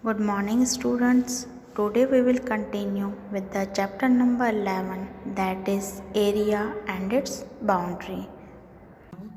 Good morning, students. Today we will continue with the chapter number 11, that is area and its boundary.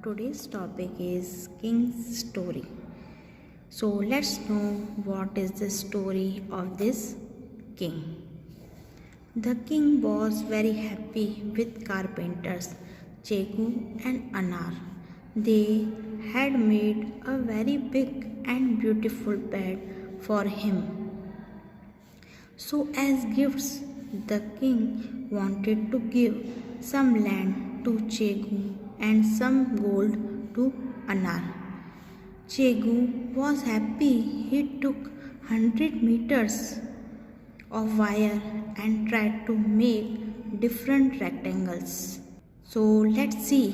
Today's topic is King's story. So let's know what is the story of this king. The king was very happy with carpenters Chegu and Anar. They had made a very big and beautiful bed for him. So, as gifts, the king wanted to give some land to Chegu and some gold to Anar. Chegu was happy. He took 100 meters of wire and tried to make different rectangles. So let's see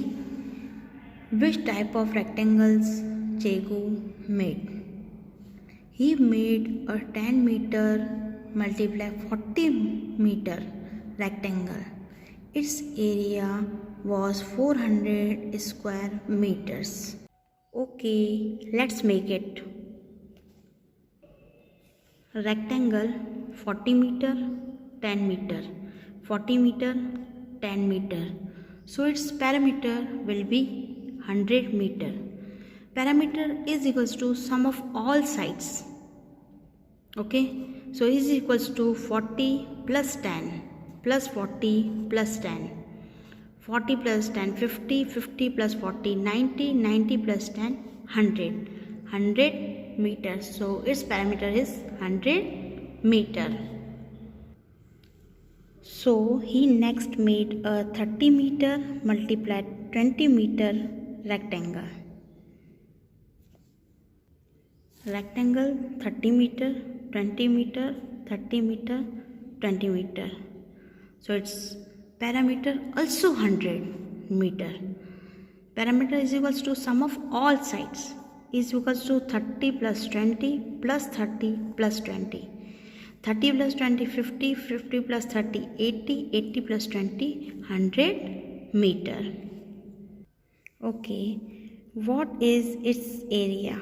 which type of rectangles Chegu made. He made a 10 meter multiply 40 meter rectangle. Its area was 400 square meters. Okay, let's make it. Rectangle 40 meter, 10 meter, 40 meter, 10 meter. So its perimeter will be 100 meter. Perimeter is equals to sum of all sides. Okay, so is equals to 40 plus 10 plus 40 plus 10. 40 plus 10, 50, 50 plus 40, 90, 90 plus 10, 100. 100 meters. So its perimeter is 100 meter. So he next made a 30 meter multiplied 20 meter rectangle. Rectangle 30 meter, 20 meter, 30 meter, 20 meter. So its perimeter also 100 meter. Perimeter is equals to sum of all sides is equals to 30 plus 20 plus 30 plus 20. 30 plus 20, 50, 50 plus 30, 80, 80 plus 20, 100 meter. Okay, what is its area?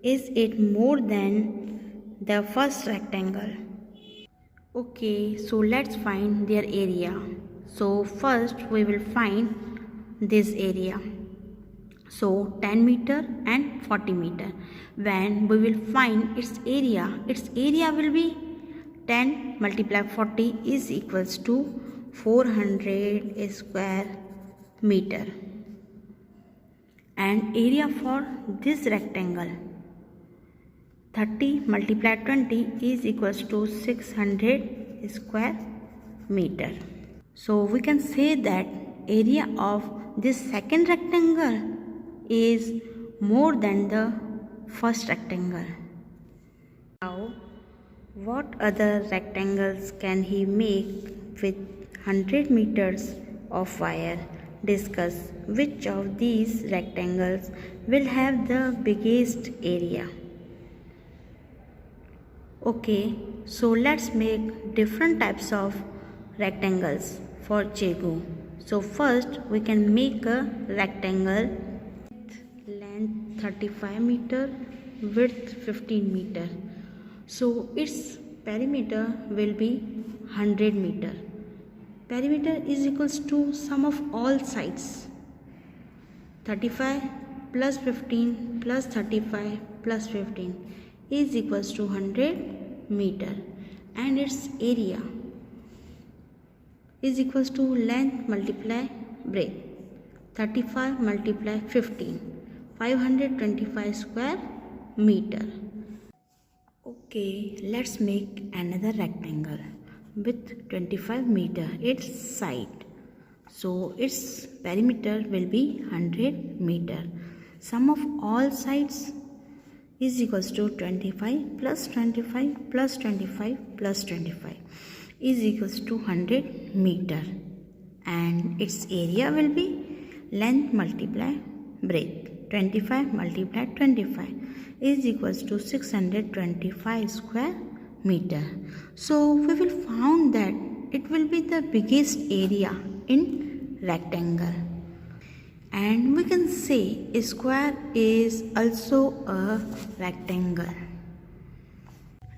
Is it more than the first rectangle? Okay, so let's find their area. So first we will find this area. So 10 meter and 40 meter. When we will find its area will be 10 multiplied 40 is equals to 400 square meter. And area for this rectangle 30 multiplied 20 is equals to 600 square meter. So we can say that area of this second rectangle is more than the first rectangle. Now, what other rectangles can he make with 100 meters of wire? Discuss which of these rectangles will have the biggest area. Okay, so let's make different types of rectangles for Chegu. So first we can make a rectangle length 35 meter, width 15 meter. So its perimeter will be 100 meter. Perimeter is equals to sum of all sides. 35 plus 15 plus 35 plus 15 is equals to 100 meter. And its area is equals to length multiply breadth. 35 multiply 15. 525 square meter. Okay, let's make another rectangle with 25 meter its side. So its perimeter will be 100 meter. Sum of all sides is equals to 25 plus 25 plus 25 plus 25 is equals to 100 meter. And its area will be length multiply breadth. 25 multiplied 25 is equals to 625 square meter. So we will found that it will be the biggest area in rectangle. And we can say a square is also a rectangle.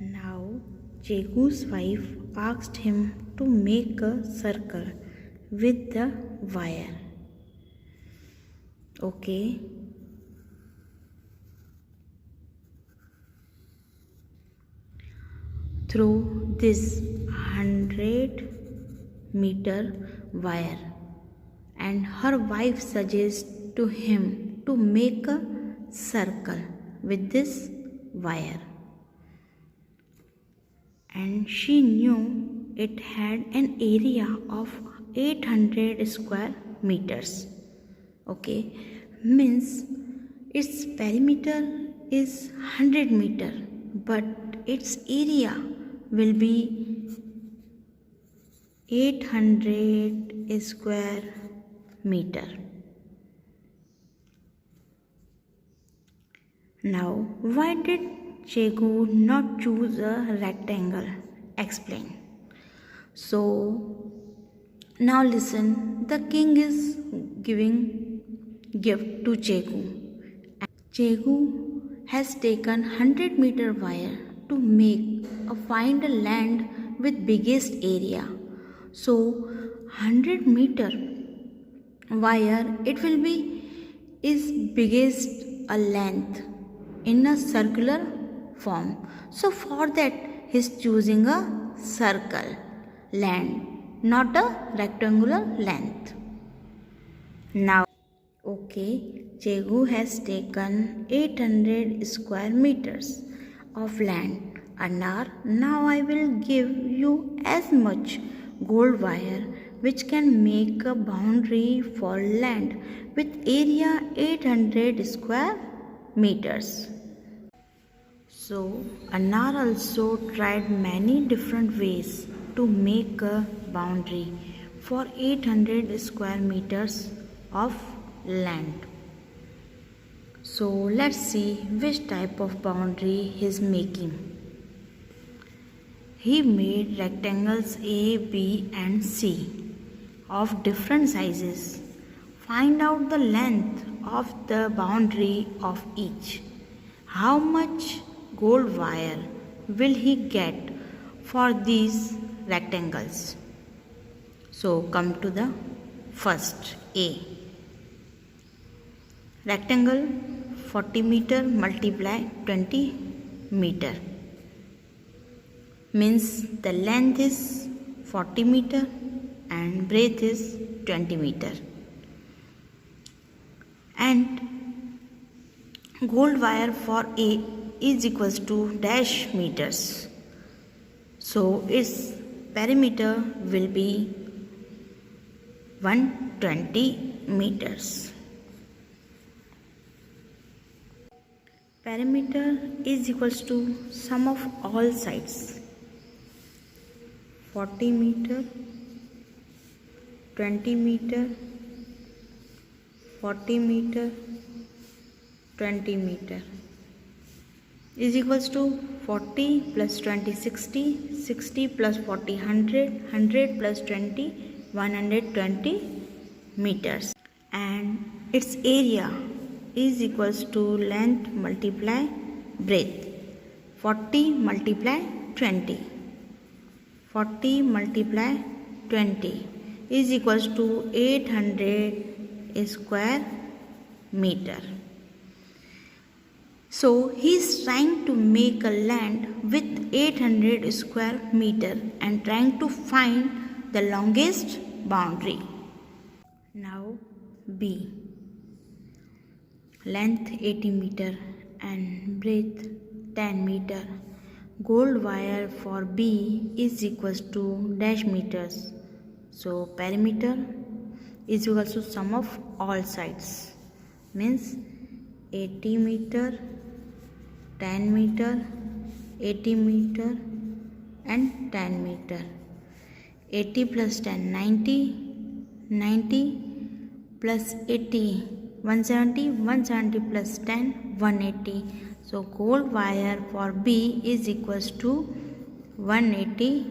Now Chegu's wife asked him to make a circle with the wire. Okay. Through this 100-meter wire, and her wife suggests to him to make a circle with this wire, and she knew it had an area of 800 square meters. Okay, means its perimeter is 100 meter, but its area will be 800 square meter. Now, why did Chegu not choose a rectangle? Explain. So, now listen, the king is giving gift to Chegu. Chegu has taken 100-meter wire to make find a land with biggest area. So 100-meter wire, it will be is biggest a length in a circular form. So for that he is choosing a circle length, not a rectangular length. Now okay, Chegu has taken 800 square meters of land, and now I will give you as much gold wire which can make a boundary for land with area 800 square meters. So Anar also tried many different ways to make a boundary for 800 square meters of land. So let's see which type of boundary he is making. He made rectangles A, B and C of different sizes. Find out the length of the boundary of each. How much gold wire will he get for these rectangles? So come to the first A. Rectangle 40 meter multiply 20 meter means the length is 40 meter and breadth is 20 meter, and gold wire for A is equals to dash meters. So its perimeter will be 120 meters. Perimeter is equals to sum of all sides. 40 meter, 20 meter, 40 meter, 20 meter is equals to 40 plus 20 60, 60 plus 40 100, 100 plus 20 120 meters, and its area is equals to length multiply breadth. 40 multiply 20. 40 multiply 20 is equals to 800 square meter. So he is trying to make a land with 800 square meter and trying to find the longest boundary. Now B. Length 80 meter and breadth 10 meter. Gold wire for B is equals to dash meters. So perimeter is equals to sum of all sides, means 80 meter, 10 meter, 80 meter and 10 meter. 80 plus 10 90, 90 plus 80 170, 170 plus 10 180. So gold wire for B is equals to 180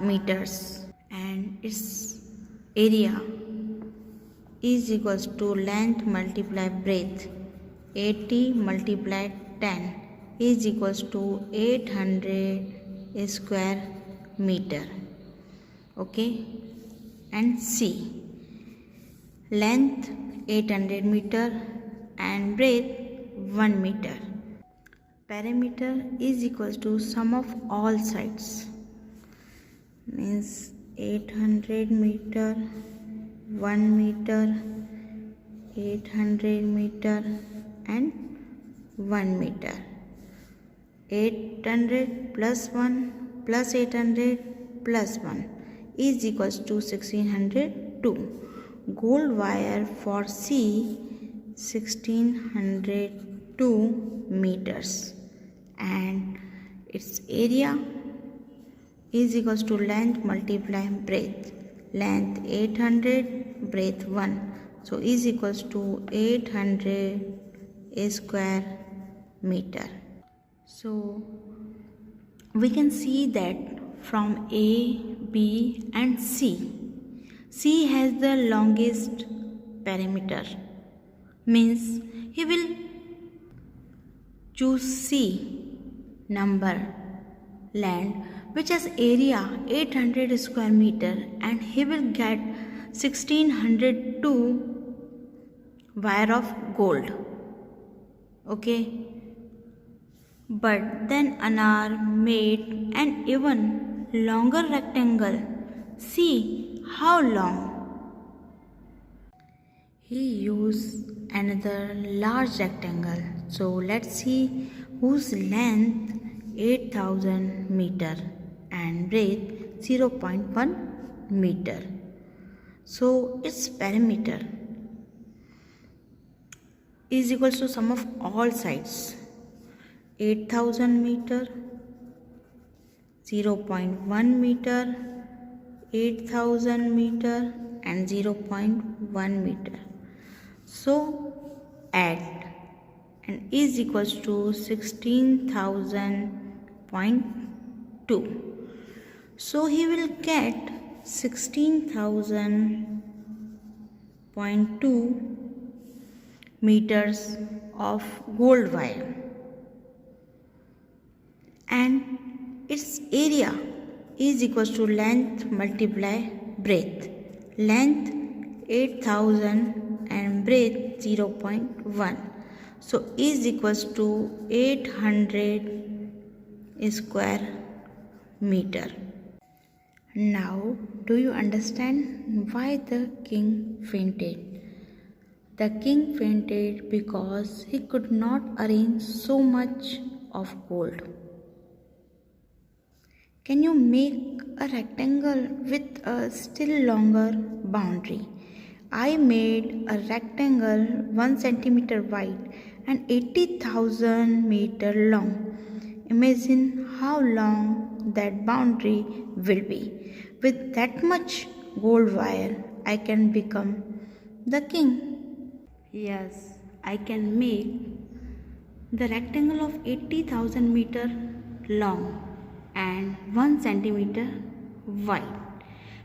meters, and its area is equals to length multiply breadth. 80 multiply 10 is equals to 800 square meter. Okay, and C, length 800 meter and breadth 1 meter. Perimeter is equals to sum of all sides, means 800 meter, 1 meter, 800 meter and 1 meter. 800 plus 1 plus 800 plus 1 is equals to 1602. Gold wire for C 1602 meters and its area is equals to length multiply breadth. Length 800, breadth 1. So is equals to 800 square meter. So we can see that from A, B and C. C has the longest perimeter. Means he will choose C number land which has area 800 square meter and he will get 1602 wire of gold. Okay, but then Anar made an even longer rectangle. See how long. He used another large rectangle. So let's see whose length 8000 meter and breadth 0.1 meter. So its perimeter is equal to sum of all sides, 8000 meter, 0.1 meter, 8000 meter and 0.1 meter. So add and is equals to 16,000.2. So he will get 16,000.2 meters of gold wire and its area is equals to length multiply breadth. Length 8000 and breadth 0.1. So is equals to 800 square meter. Now do you understand why the king fainted? The king fainted because he could not arrange so much of gold. Can you make a rectangle with a still longer boundary? I made a rectangle 1 centimeter wide and 80,000 meter long. Imagine how long that boundary will be. With that much gold wire, I can become the king. Yes, I can make the rectangle of 80,000 meter long and 1 centimeter wide.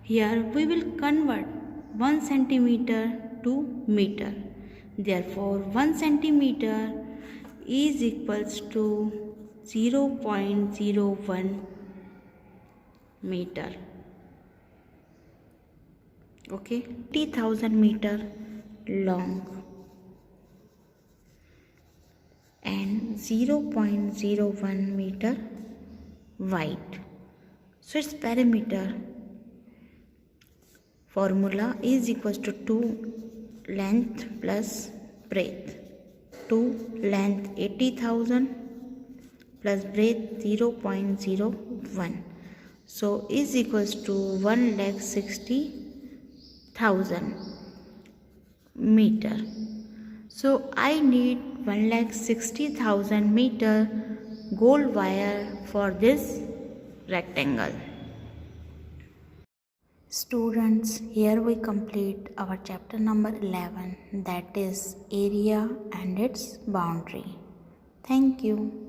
Here we will convert 1 centimeter to meter. Therefore, 1 centimeter is equals to 0.01 meter. Okay, 80,000 meter long and 0.01 meter wide. So its perimeter formula is equals to 2 length plus breadth. 2 length 80,000 plus breadth 0.01. So is equals to 1,60,000 meter. So I need 1,60,000 meter gold wire for this rectangle. Students, here we complete our chapter number 11, that is area and its boundary. Thank you.